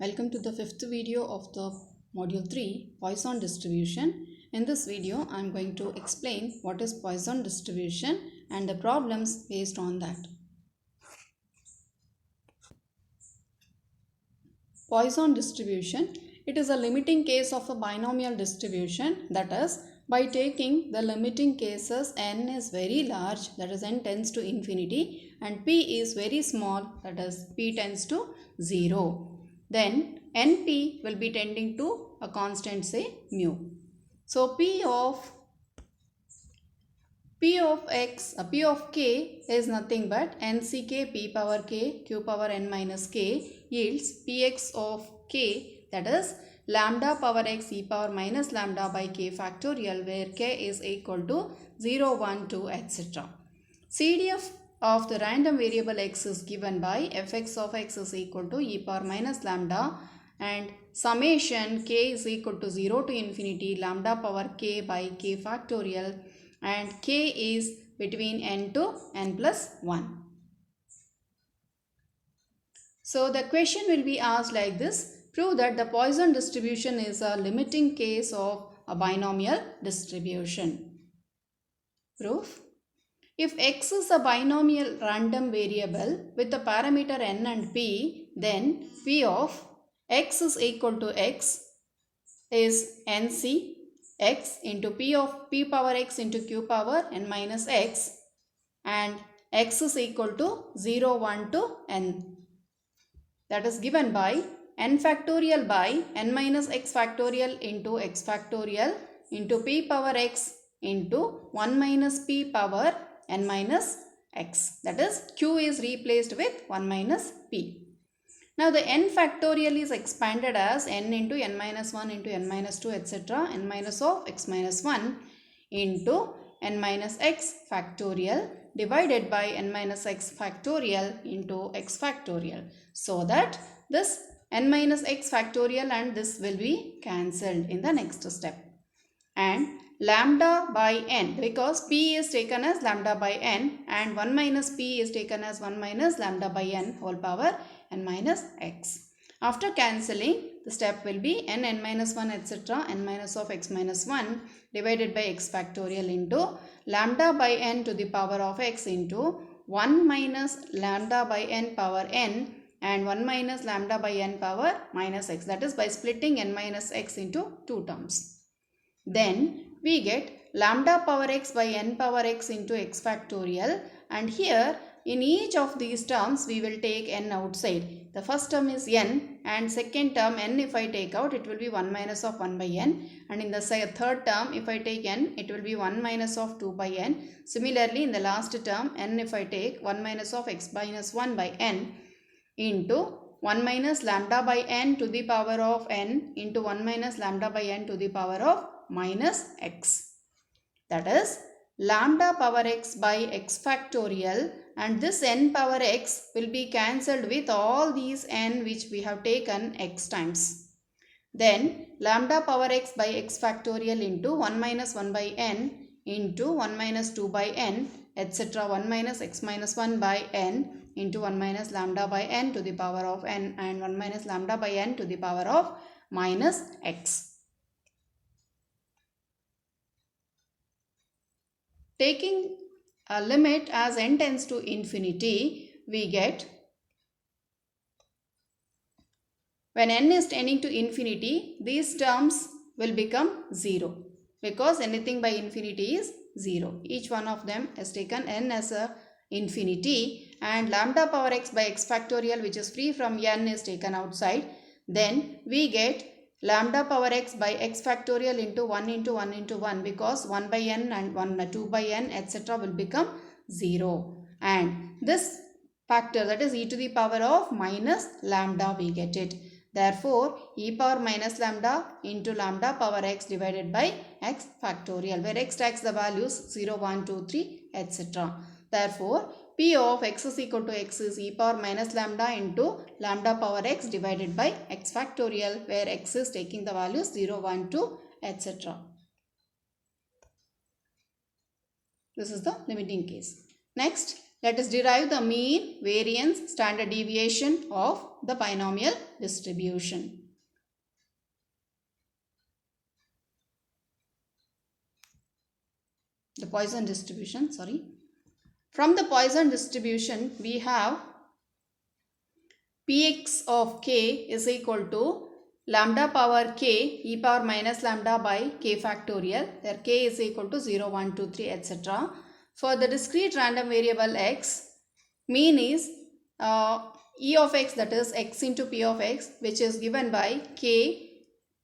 Welcome to the fifth video of the module 3 Poisson distribution. In this video I am going to explain what is Poisson distribution and the problems based on that. Poisson distribution, it is a limiting case of a binomial distribution, that is by taking the limiting cases n is very large, that is n tends to infinity, and p is very small, that is p tends to 0. Then np will be tending to a constant, say mu. So p of p of k is nothing but nck p power k q power n minus k yields px of k, that is lambda power x e power minus lambda by k factorial, where k is equal to 0, 1, 2, etc. CDF of the random variable x is given by fx of x is equal to e power minus lambda and summation k is equal to 0 to infinity lambda power k by k factorial, and k is between n to n plus 1. So the question will be asked like this: prove that the Poisson distribution is a limiting case of a binomial distribution. Proof: if x is a binomial random variable with the parameter n and p, then p of x is equal to x is nc x into p of p power x into q power n minus x, and x is equal to 0, 1 to n. That is given by n factorial by n minus x factorial into x factorial into p power x into 1 minus p power n minus x. That is q is replaced with 1 minus p. Now the n factorial is expanded as n into n minus 1 into n minus 2 etc. n minus of x minus 1 into n minus x factorial divided by n minus x factorial into x factorial, so that this n minus x factorial and this will be cancelled in the next step. And lambda by n, because p is taken as lambda by n and 1 minus p is taken as 1 minus lambda by n whole power n minus x. After cancelling, the step will be n minus 1 etc. n minus of x minus 1 divided by x factorial into lambda by n to the power of x into 1 minus lambda by n power n and 1 minus lambda by n power minus x, that is by splitting n minus x into two terms. Then we get lambda power x by n power x into x factorial, and here in each of these terms we will take n outside. The first term is n and second term n if I take out, it will be 1 minus of 1 by n, and in the third term if I take n, it will be 1 minus of 2 by n. Similarly in the last term n if I take 1 minus of x minus 1 by n into 1 minus lambda by n to the power of n into 1 minus lambda by n to the power of minus x. That is lambda power x by x factorial, and this n power x will be cancelled with all these n which we have taken x times. Then lambda power x by x factorial into 1 minus 1 by n into 1 minus 2 by n etc. 1 minus x minus 1 by n into 1 minus lambda by n to the power of n and 1 minus lambda by n to the power of minus x. Taking a limit as n tends to infinity, we get when n is tending to infinity, these terms will become 0 because anything by infinity is 0. Each one of them is taken n as a infinity, and lambda power x by x factorial, which is free from n, is taken outside. Then we get lambda power x by x factorial into 1 into 1 into 1, because 1 by n and 2 by n etc. will become 0, and this factor, that is e to the power of minus lambda, we get it. Therefore e power minus lambda into lambda power x divided by x factorial, where x takes the values 0, 1, 2, 3 etc. Therefore p of x is equal to x is e power minus lambda into lambda power x divided by x factorial, where x is taking the values 0, 1, 2 etc. This is the limiting case. Next, Let us derive the mean, variance, standard deviation of the binomial distribution. The Poisson distribution, sorry. From the Poisson distribution, we have Px of k is equal to lambda power k e power minus lambda by k factorial, where k is equal to 0, 1, 2, 3, etc. For the discrete random variable x, mean is e of x, that is x into p of x, which is given by k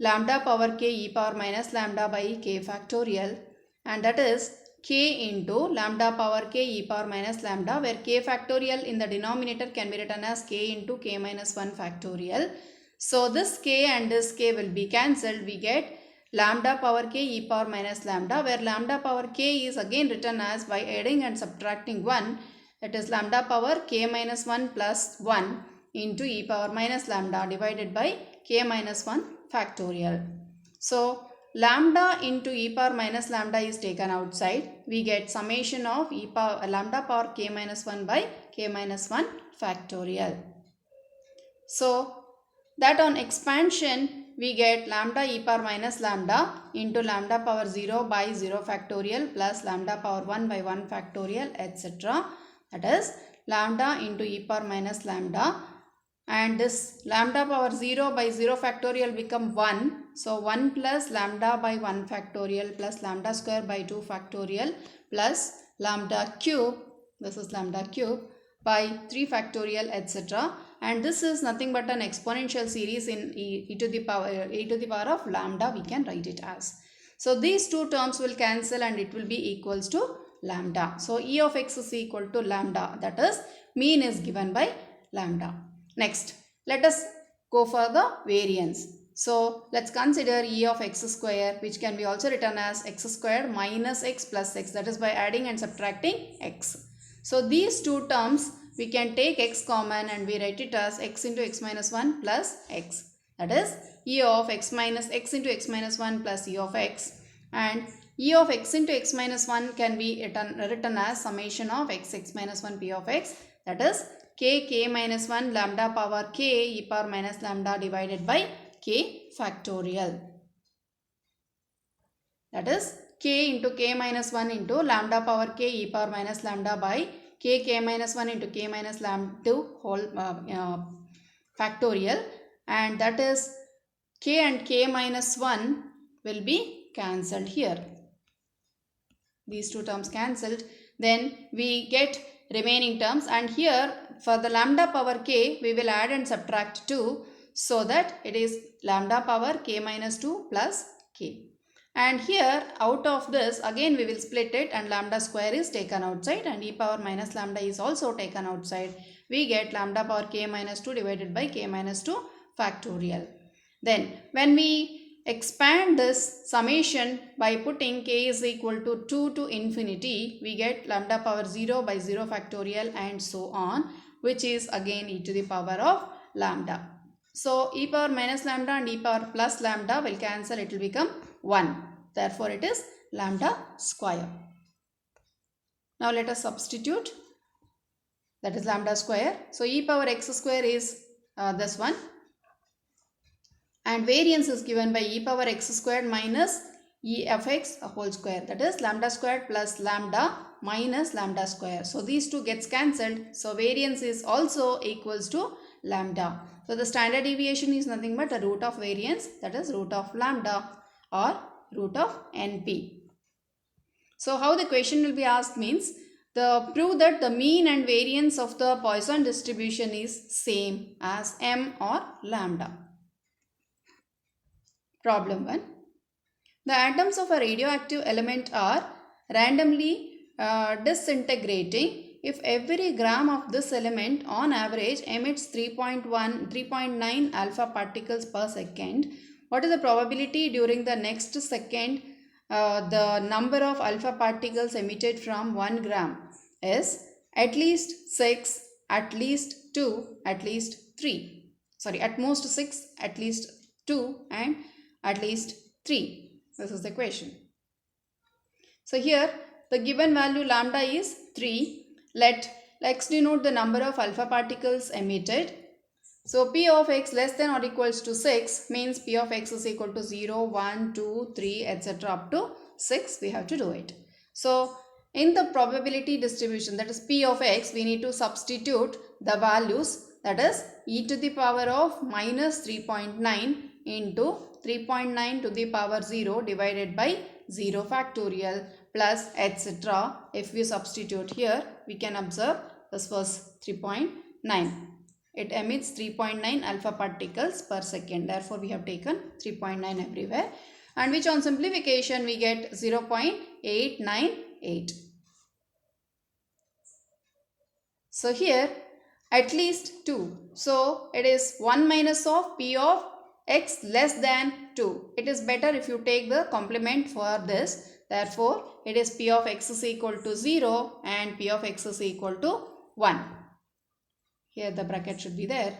lambda power k e power minus lambda by k factorial, and that is k into lambda power k e power minus lambda, where k factorial in the denominator can be written as k into k minus 1 factorial. So this k and this k will be cancelled. We get lambda power k e power minus lambda, where lambda power k is again written as by adding and subtracting 1. That is lambda power k minus 1 plus 1 into e power minus lambda divided by k minus 1 factorial. So lambda into e power minus lambda is taken outside. We get summation of e power lambda power k minus 1 by k minus 1 factorial. So that on expansion we get lambda e power minus lambda into lambda power 0 by 0 factorial plus lambda power 1 by 1 factorial, etc. That is lambda into e power minus lambda, and this lambda power 0 by 0 factorial become 1. So 1 plus lambda by 1 factorial plus lambda square by 2 factorial plus lambda cube, this is lambda cube, by 3 factorial, etc. And this is nothing but an exponential series in e to the power of lambda, we can write it as. So these two terms will cancel and it will be equals to lambda. So e of x is equal to lambda, that is mean is given by lambda. Next, let us go for the variance. So let's consider e of x square, which can be also written as x squared minus x plus x, that is by adding and subtracting x. So these two terms we can take x common and we write it as x into x minus 1 plus x. That is e of x minus x into x minus 1 plus e of x, and e of x into x minus 1 can be written as summation of x minus 1 p of x, that is k minus 1 lambda power k e power minus lambda divided by k factorial. That is k into k minus 1 into lambda power k e power minus lambda by k minus 1 into k minus lambda whole factorial, and that is k and k minus 1 will be cancelled here. These two terms cancelled. Then we get remaining terms, and here for the lambda power k we will add and subtract 2, so that it is lambda power k minus 2 plus k. And here out of this again we will split it, and lambda square is taken outside and e power minus lambda is also taken outside. We get lambda power k minus 2 divided by k minus 2 factorial. Then when we expand this summation by putting k is equal to 2 to infinity, we get lambda power 0 by 0 factorial and so on, which is again e to the power of lambda. So e power minus lambda and e power plus lambda will cancel, it will become 1. Therefore it is lambda square. Now let us substitute, that is lambda square. So e power x square is this one, and variance is given by e power x squared minus e of x whole square, that is lambda squared plus lambda minus lambda square. So these two gets cancelled, so variance is also equals to lambda. So the standard deviation is nothing but the root of variance, that is root of lambda or root of NP. So how the question will be asked means, prove that the mean and variance of the Poisson distribution is same as m or lambda. Problem 1. The atoms of a radioactive element are randomly disintegrating if every gram of this element on average emits 3.9 alpha particles per second. What is the probability during the next second the number of alpha particles emitted from 1 gram is at least 6, at least 2, at least 3. Sorry, at most 6, at least 2 and at least 3. This is the question. So here the given value lambda is 3. Let let's denote the number of alpha particles emitted. So P of x less than or equals to 6 means P of x is equal to 0, 1, 2, 3, etc. up to 6. We have to do it. So in the probability distribution, that is P of x, we need to substitute the values, that is e to the power of minus 3.9 into 3.9 to the power 0 divided by 0 factorial plus etc. If we substitute here, we can observe this was 3.9. It emits 3.9 alpha particles per second. Therefore, we have taken 3.9 everywhere. And which on simplification we get 0.898. So here at least 2. So it is 1 minus of P of x less than 2. It is better if you take the complement for this. Therefore, it is P of x is equal to 0 and P of x is equal to 1. Here the bracket should be there.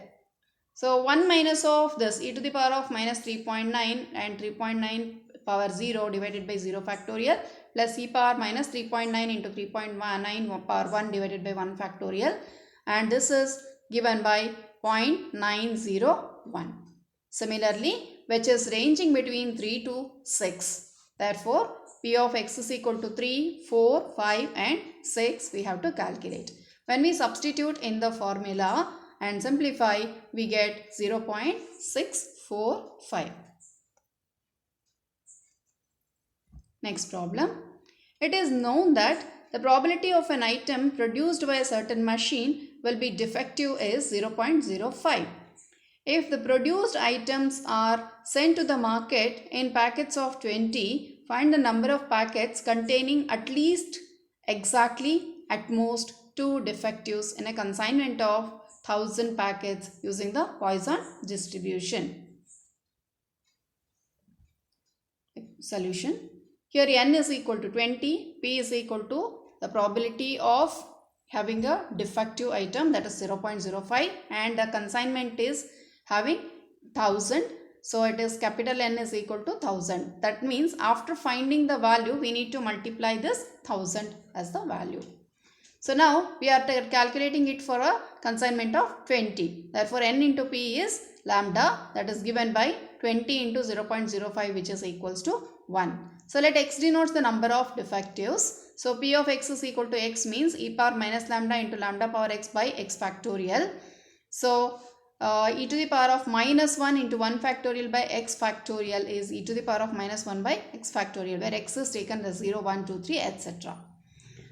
So 1 minus of this e to the power of minus 3.9 and 3.9 power 0 divided by 0 factorial plus e power minus 3.9 into 3.9 power 1 divided by 1 factorial, and this is given by 0.901. Similarly, which is ranging between 3 to 6. Therefore, P of x is equal to 3, 4, 5 and 6 we have to calculate. When we substitute in the formula and simplify, we get 0.645. Next problem. It is known that the probability of an item produced by a certain machine will be defective is 0.05. If the produced items are sent to the market in packets of 20, find the number of packets containing at least exactly at most 2 defectives in a consignment of 1000 packets using the Poisson distribution. Solution. Here n is equal to 20, p is equal to the probability of having a defective item, that is 0.05, and the consignment is having 1000. So it is capital N is equal to 1000. That means after finding the value, we need to multiply this 1000 as the value. So now we are calculating it for a consignment of 20. Therefore, n into p is lambda, that is given by 20 into 0.05, which is equals to 1. So let x denotes the number of defectives. So p of x is equal to x means e power minus lambda into lambda power x by x factorial. So e to the power of minus 1 into 1 factorial by x factorial is e to the power of minus 1 by x factorial, where x is taken as 0, 1, 2, 3, etc.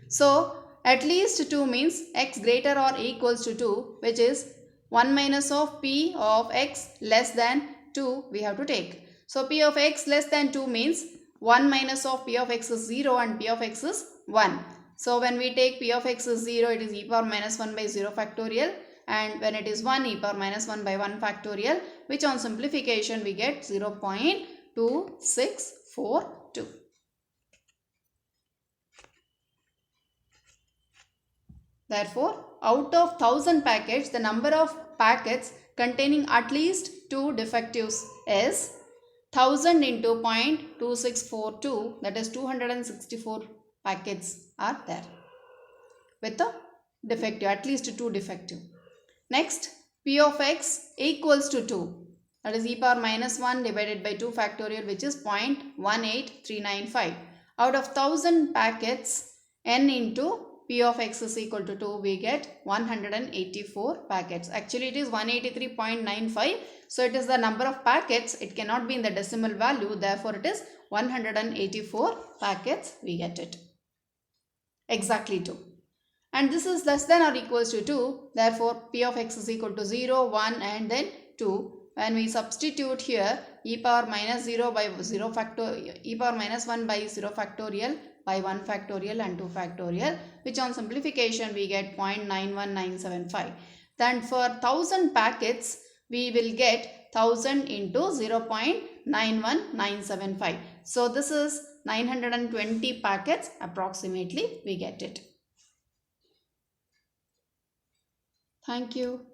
So at least 2 means x greater or equals to 2, which is 1 minus of p of x less than 2 we have to take. So p of x less than 2 means 1 minus of p of x is 0 and p of x is 1. So when we take p of x is 0, it is e power minus 1 by 0 factorial, and when it is 1, e power minus 1 by 1 factorial, which on simplification we get 0.2642. Therefore, out of 1000 packets, the number of packets containing at least 2 defectives is 1000 into 0.2642, that is 264 packets are there with a defective, at least 2 defective. Next, p of x equals to 2, that is e power minus 1 divided by 2 factorial, which is 0.18395. Out of 1000 packets, n into p of x is equal to 2, we get 184 packets. Actually, it is 183.95. So, it is the number of packets. It cannot be in the decimal value. Therefore, it is 184 packets. We get it. Exactly 2. And this is less than or equals to 2. Therefore, p of x is equal to 0, 1 and then 2. When we substitute here, e power minus 0 by 0 factorial, e power minus 1 by 0 factorial by 1 factorial and 2 factorial, which on simplification we get 0.91975. Then for 1000 packets, we will get 1000 into 0.91975. So this is 920 packets approximately we get it. Thank you.